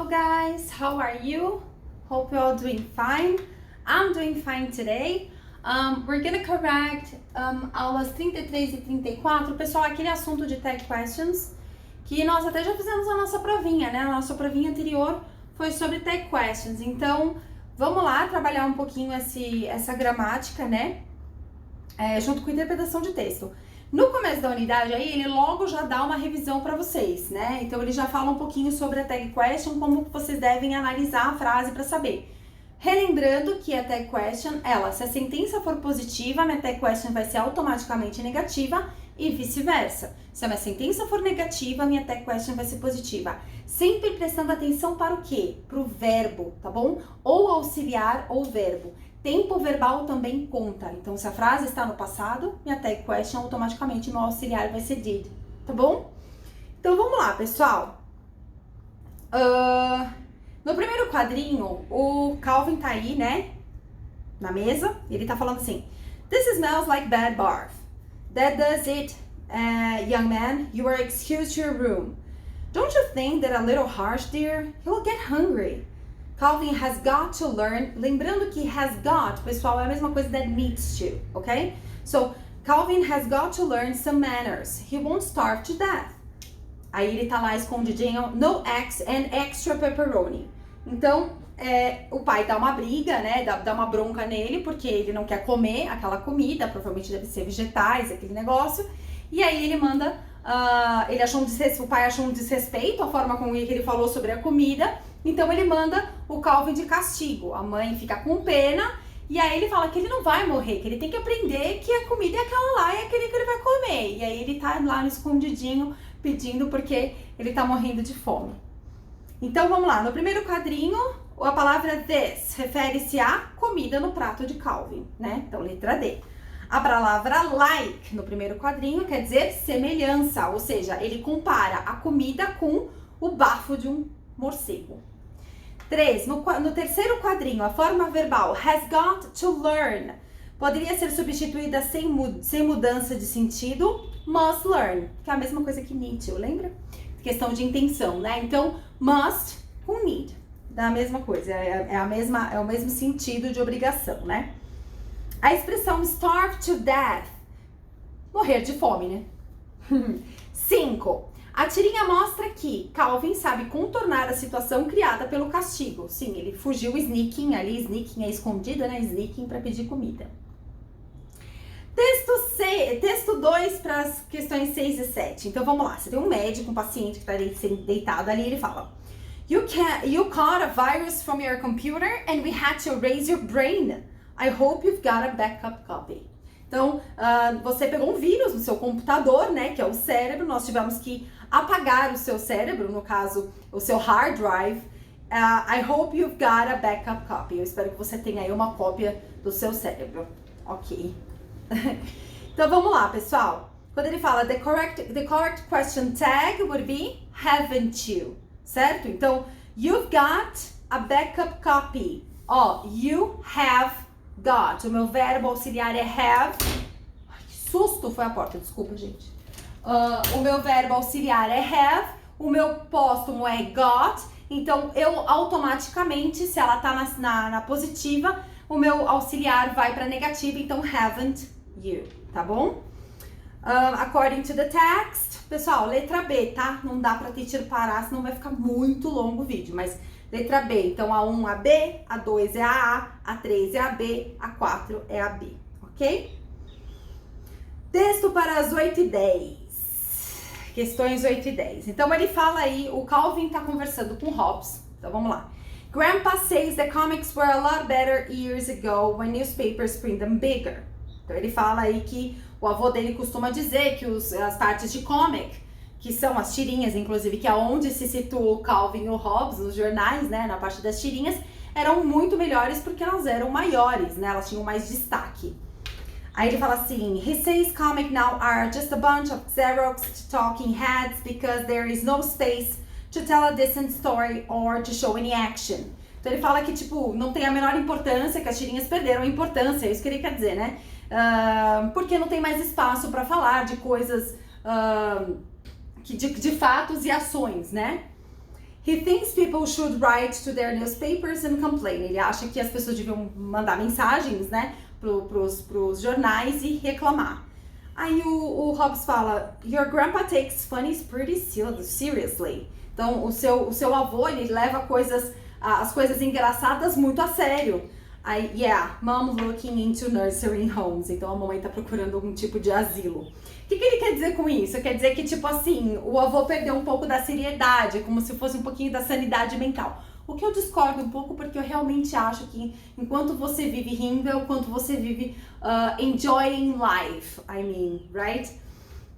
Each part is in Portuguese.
guys, how are you? Hope you're all doing fine. I'm doing fine today. We're gonna correct aulas 33 e 34. Pessoal, aquele assunto de tag questions que nós até já fizemos a nossa provinha, né? A nossa provinha anterior foi sobre tag questions. Então, vamos lá trabalhar um pouquinho essa gramática, né? Junto com interpretação de texto. No começo da unidade aí, ele logo já dá uma revisão para vocês, né? Então ele já fala um pouquinho sobre a tag question, como vocês devem analisar a frase para saber. Relembrando que a tag question, se a sentença for positiva, a minha tag question vai ser automaticamente negativa e vice-versa. Se a minha sentença for negativa, a minha tag question vai ser positiva. Sempre prestando atenção para o quê? Para o verbo, tá bom? Ou auxiliar ou verbo. Tempo verbal também conta. Então, se a frase está no passado, minha tag question automaticamente meu auxiliar vai ser did, tá bom? Então, vamos lá, pessoal. No primeiro quadrinho, o Calvin tá aí, né? Na mesa. E ele tá falando assim: This smells like bad barf. That does it, young man. You are excused to your room. Don't you think that a little harsh, dear? He'll get hungry. Calvin has got to learn. Lembrando que has got, pessoal, é a mesma coisa that needs to, ok? So, Calvin has got to learn some manners. He won't starve to death. Aí ele tá lá escondidinho, no eggs and extra pepperoni. Então, o pai dá uma briga, né? Dá uma bronca nele, porque ele não quer comer aquela comida, provavelmente deve ser vegetais, aquele negócio. E aí ele manda, o pai achou um desrespeito a forma como ele falou sobre a comida. Então ele manda o Calvin de castigo. A mãe fica com pena e aí ele fala que ele não vai morrer, que ele tem que aprender que a comida é aquela lá e é aquele que ele vai comer. E aí ele tá lá no escondidinho pedindo porque ele tá morrendo de fome. Então vamos lá, no primeiro quadrinho, a palavra this refere-se à comida no prato de Calvin, né? Então letra D. A palavra like no primeiro quadrinho quer dizer semelhança, ou seja, ele compara a comida com o bafo de um morcego. 3. No terceiro quadrinho, a forma verbal has got to learn poderia ser substituída sem mudança de sentido, must learn, que é a mesma coisa que need to, lembra? Questão de intenção, né? Então, must com need, da mesma coisa, é o mesmo sentido de obrigação, né? A expressão starve to death, morrer de fome, né? 5. A tirinha mostra que Calvin sabe contornar a situação criada pelo castigo. Sim, ele fugiu sneaking ali, sneaking é escondida, né? Sneaking para pedir comida. Texto 2 para as questões 6 e 7. Então vamos lá, você tem um médico, um paciente que está deitado ali, ele fala: You caught a virus from your computer and we had to erase your brain. I hope you've got a backup copy. Então, você pegou um vírus no seu computador, né, que é o cérebro, nós tivemos que apagar o seu cérebro, no caso, o seu hard drive. I hope you've got a backup copy. Eu espero que você tenha aí uma cópia do seu cérebro. Ok. Então, vamos lá, pessoal. Quando ele fala the correct question tag would be haven't you, certo? Então, you've got a backup copy. You have got. O meu verbo auxiliar é have. Ai, que susto, foi a porta, desculpa, gente. O meu verbo auxiliar é have. O meu póstumo é got. Então, eu automaticamente, se ela tá na positiva, o meu auxiliar vai para negativa. Então, haven't you, tá bom? According to the text. Pessoal, letra B, tá? Não dá pra teacher parar, senão vai ficar muito longo o vídeo, mas letra B, então a 1 é a B, a 2 é a 3 é a B, a 4 é a B, ok? Texto para as 8 e 10. Questões 8 e 10. Então ele fala aí, o Calvin tá conversando com Hobbes, então vamos lá. Grandpa says the comics were a lot better years ago when newspapers print them bigger. Então ele fala aí que o avô dele costuma dizer que as partes de comic, que são as tirinhas, inclusive, que é onde se situa o Calvin e o Hobbes, os jornais, né, na parte das tirinhas, eram muito melhores porque elas eram maiores, né, elas tinham mais destaque. Aí ele fala assim: He says comic now are just a bunch of Xerox talking heads because there is no space to tell a decent story or to show any action. Então ele fala que, tipo, não tem a menor importância, que as tirinhas perderam a importância, é isso que ele quer dizer, né? Porque não tem mais espaço para falar de coisas, de fatos e ações, né? He thinks people should write to their newspapers and complain. Ele acha que as pessoas deviam mandar mensagens, né, pros jornais e reclamar. Aí o Hobbes fala, your grandpa takes funnies pretty seriously. Então, o seu avô, ele leva as coisas engraçadas muito a sério. Aí, yeah, mom looking into nursery homes. Então, a mamãe tá procurando algum tipo de asilo. O que ele quer dizer com isso? Quer dizer que, tipo assim, o avô perdeu um pouco da seriedade, como se fosse um pouquinho da sanidade mental. O que eu discordo um pouco, porque eu realmente acho que enquanto você vive rindo, enquanto você vive enjoying life, I mean, right?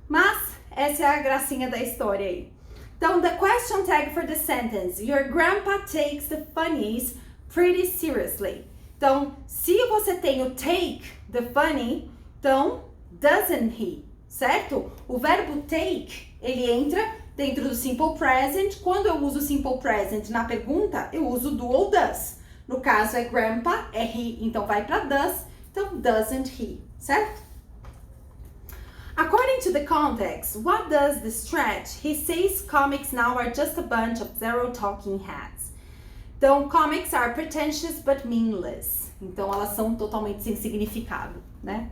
Mas, essa é a gracinha da história aí. Então, the question tag for the sentence, your grandpa takes the funnies pretty seriously. Então, se você tem o take, the funny, então, doesn't he, certo? O verbo take, ele entra dentro do simple present. Quando eu uso o simple present na pergunta, eu uso do ou does. No caso, é grandpa, é he, então vai para does. Então, doesn't he, certo? According to the context, what does the stretch? He says comics now are just a bunch of zero talking heads. Então, comics are pretentious but meaningless. Então, elas são totalmente sem significado, né?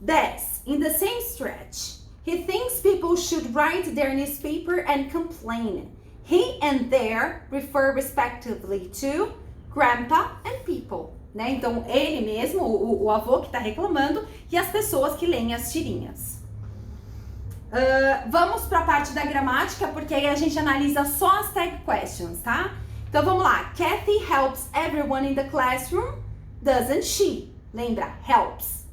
10. In the same stretch, he thinks people should write their newspaper and complain. He and their refer respectively to grandpa and people. Né? Então, ele mesmo, o avô que está reclamando, e as pessoas que leem as tirinhas. Vamos para a parte da gramática, porque aí a gente analisa só as tag questions, tá? Então, vamos lá. Kathy helps everyone in the classroom, doesn't she? Lembra? Helps.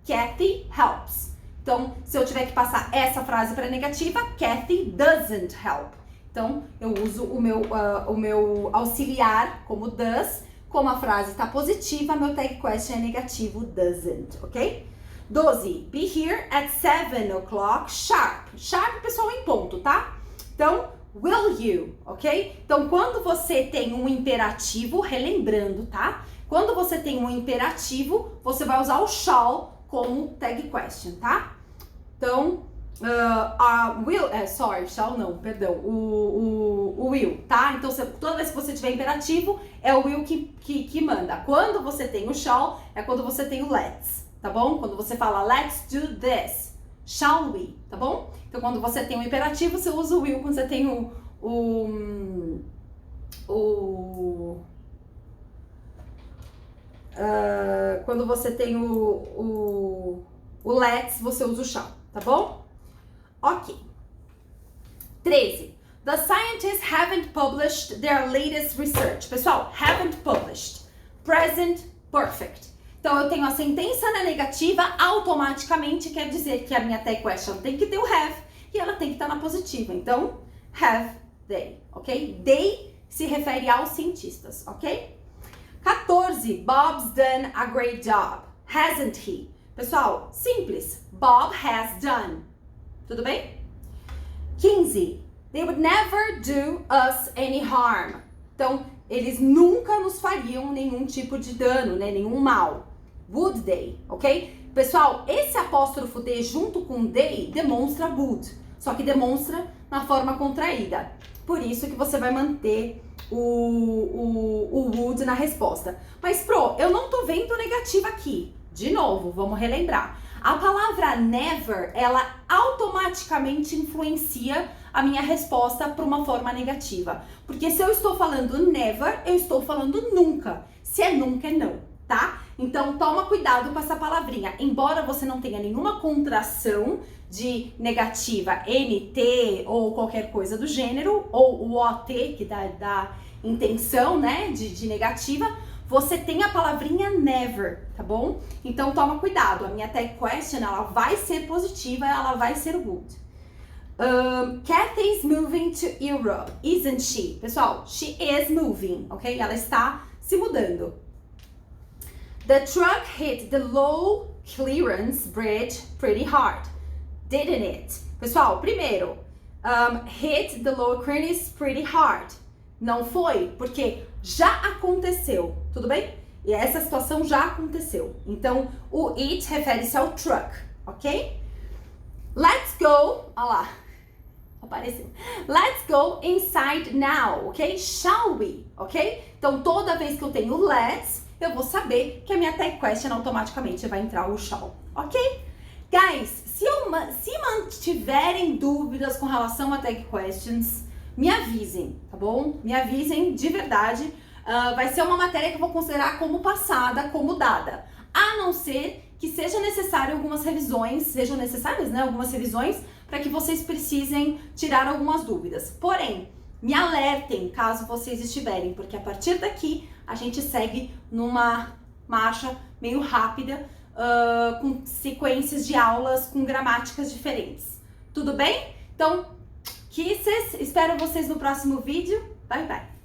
Kathy helps. Então, se eu tiver que passar essa frase para negativa, Kathy doesn't help. Então, eu uso o meu auxiliar como does. Como a frase está positiva, meu tag question é negativo, doesn't, ok? 12. Be here at 7 o'clock sharp. Sharp, pessoal, em ponto, tá? Então, will you, ok? Então, quando você tem um imperativo, relembrando, tá? Quando você tem um imperativo, você vai usar o shall como tag question, tá? Então, shall não, perdão, o will, tá? Então, toda vez que você tiver imperativo, é o will que manda. Quando você tem o shall, é quando você tem o let's, tá bom? Quando você fala let's do this, shall we, tá bom? Então, quando você tem o imperativo, você usa o will. Quando você tem quando você tem o let's, você usa o shall, tá bom? Ok. 13. The scientists haven't published their latest research. Pessoal, haven't published. Present perfect. Então, eu tenho a sentença na negativa, automaticamente quer dizer que a minha tag question tem que ter o have e ela tem que estar na positiva. Então, have they, ok? They se refere aos cientistas, ok? 14. Bob's done a great job. Hasn't he? Pessoal, simples. Bob has done. Tudo bem? 15. They would never do us any harm. Então, eles nunca nos fariam nenhum tipo de dano, né? Nenhum mal. Would they, ok? Pessoal, esse apóstrofo D junto com they demonstra would. Só que demonstra na forma contraída. Por isso que você vai manter o would na resposta. Mas, eu não tô vendo negativa aqui. De novo, vamos relembrar. A palavra never, ela automaticamente influencia a minha resposta para uma forma negativa. Porque se eu estou falando never, eu estou falando nunca. Se é nunca, é não, tá? Então, toma cuidado com essa palavrinha. Embora você não tenha nenhuma contração de negativa NT ou qualquer coisa do gênero, ou o OT, que dá intenção, né, de negativa, você tem a palavrinha never, tá bom? Então, toma cuidado. A minha tag question, ela vai ser positiva, ela vai ser would. Kathy's moving to Europe, isn't she? Pessoal, she is moving, ok? Ela está se mudando. The truck hit the low clearance bridge pretty hard, didn't it? Pessoal, primeiro, hit the low clearance pretty hard. Não foi, porque já aconteceu, tudo bem? E essa situação já aconteceu. Então, o it refere-se ao truck, ok? Let's go, olha lá, Apareceu. Let's go inside now, ok? Shall we, ok? Então, toda vez que eu tenho let's, eu vou saber que a minha tag question automaticamente vai entrar o shall, ok? Guys, se mantiverem dúvidas com relação a tag questions, me avisem, tá bom? Me avisem de verdade. Vai ser uma matéria que eu vou considerar como passada, como dada. A não ser que seja necessário algumas revisões, sejam necessárias, né? Algumas revisões para que vocês precisem tirar algumas dúvidas. Porém, me alertem caso vocês estiverem, porque a partir daqui a gente segue numa marcha meio rápida, com sequências de aulas com gramáticas diferentes. Tudo bem? Então, kisses, espero vocês no próximo vídeo. Bye, bye!